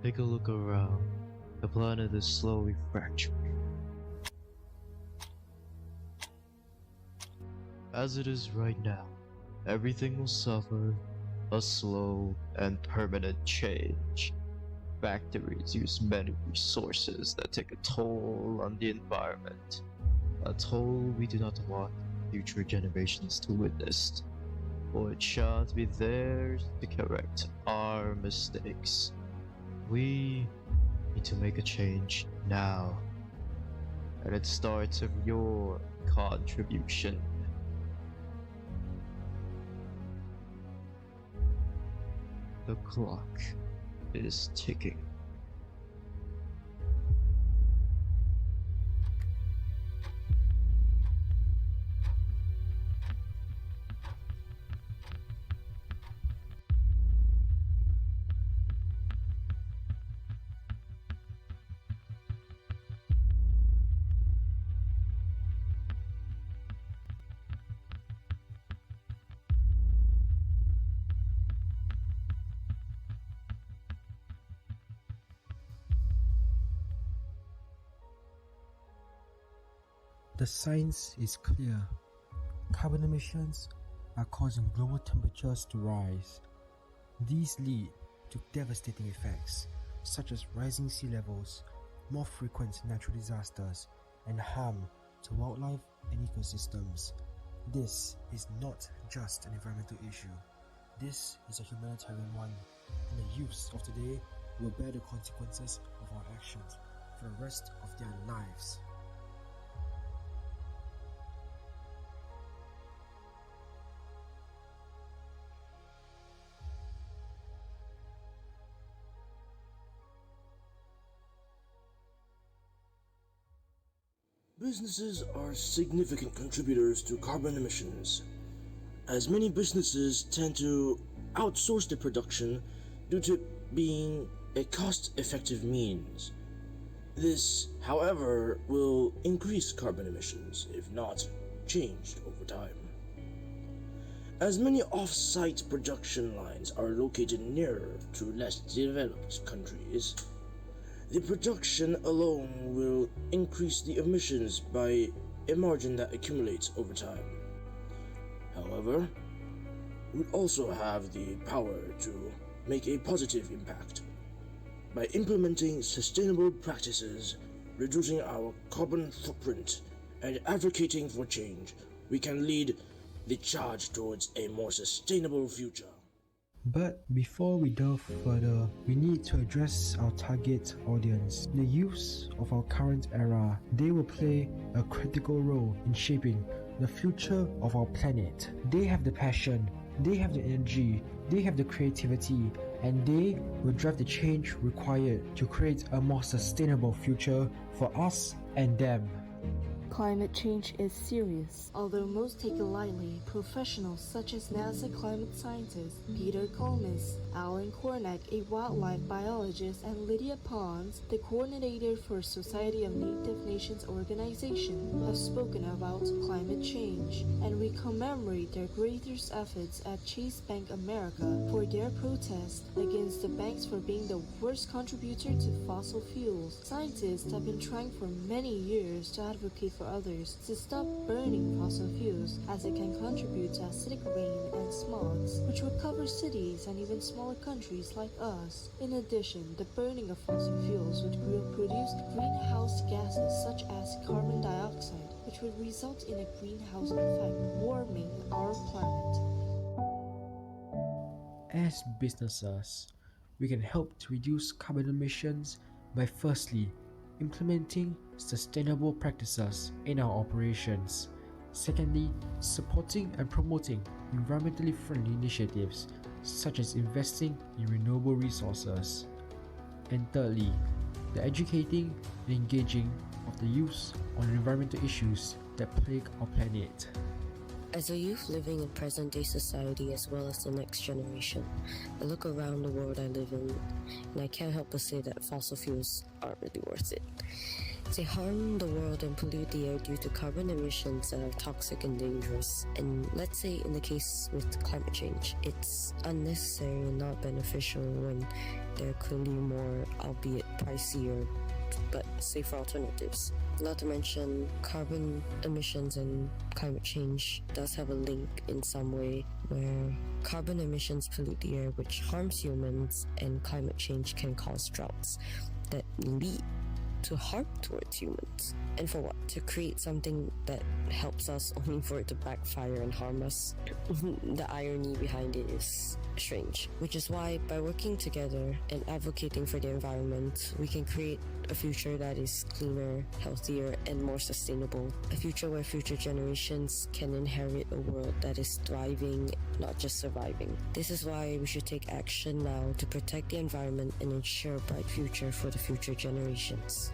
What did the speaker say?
Take a look around. The planet is slowly fracturing. As it is right now, everything will suffer a slow and permanent change. Factories use many resources that take a toll on the environment, a toll we do not want future generations to witness, for it shan't be theirs to correct our mistakes. We need to make a change now, and it starts with your contribution. The clock is ticking. The science is clear. Carbon emissions are causing global temperatures to rise. These lead to devastating effects such as rising sea levels, more frequent natural disasters, and harm to wildlife and ecosystems. This is not just an environmental issue. This is a humanitarian one, and the youths of today will bear the consequences of our actions for the rest of their lives. Businesses are significant contributors to carbon emissions, as many businesses tend to outsource their production due to being a cost-effective means. This, however, will increase carbon emissions if not changed over time. As many off-site production lines are located nearer to less developed countries, the production alone will increase the emissions by a margin that accumulates over time. However, we also have the power to make a positive impact. By implementing sustainable practices, reducing our carbon footprint, and advocating for change, we can lead the charge towards a more sustainable future. But before we delve further, we need to address our target audience, the youths of our current era. They will play a critical role in shaping the future of our planet. They have the passion, they have the energy, they have the creativity, and they will drive the change required to create a more sustainable future for us and them. Climate change is serious. Although most take it lightly, professionals such as NASA climate scientist Peter Colmes, Alan Cornack, a wildlife biologist, and Lydia Pons, the coordinator for Society of Native Nations organization, have spoken about climate change, and we commemorate their greatest efforts at Chase Bank America for their protest against the banks for being the worst contributor to fossil fuels. Scientists have been trying for many years to advocate for others to stop burning fossil fuels, as it can contribute to acidic rain and smogs, which would cover cities and even smaller countries like us. In addition, the burning of fossil fuels would produce greenhouse gases such as carbon dioxide, which would result in a greenhouse effect, warming our planet. As businesses, we can help to reduce carbon emissions by firstly implementing sustainable practices in our operations. Secondly, supporting and promoting environmentally friendly initiatives such as investing in renewable resources. And thirdly, the educating and engaging of the youth on environmental issues that plague our planet. As a youth living in present-day society as well as the next generation, I look around the world I live in and I can't help but say that fossil fuels aren't really worth it. They harm the world and pollute the air due to carbon emissions that are toxic and dangerous. And let's say in the case with climate change, it's unnecessary and not beneficial when there are clearly more, albeit pricier, but safer alternatives. Not to mention, carbon emissions and climate change does have a link in some way, where carbon emissions pollute the air, which harms humans, and climate change can cause droughts that lead to harm towards humans. And for what? To create something that helps us only for it to backfire and harm us. The irony behind it is strange. Which is why, by working together and advocating for the environment, we can create a future that is cleaner, healthier, and more sustainable. A future where future generations can inherit a world that is thriving, not just surviving. This is why we should take action now to protect the environment and ensure a bright future for the future generations.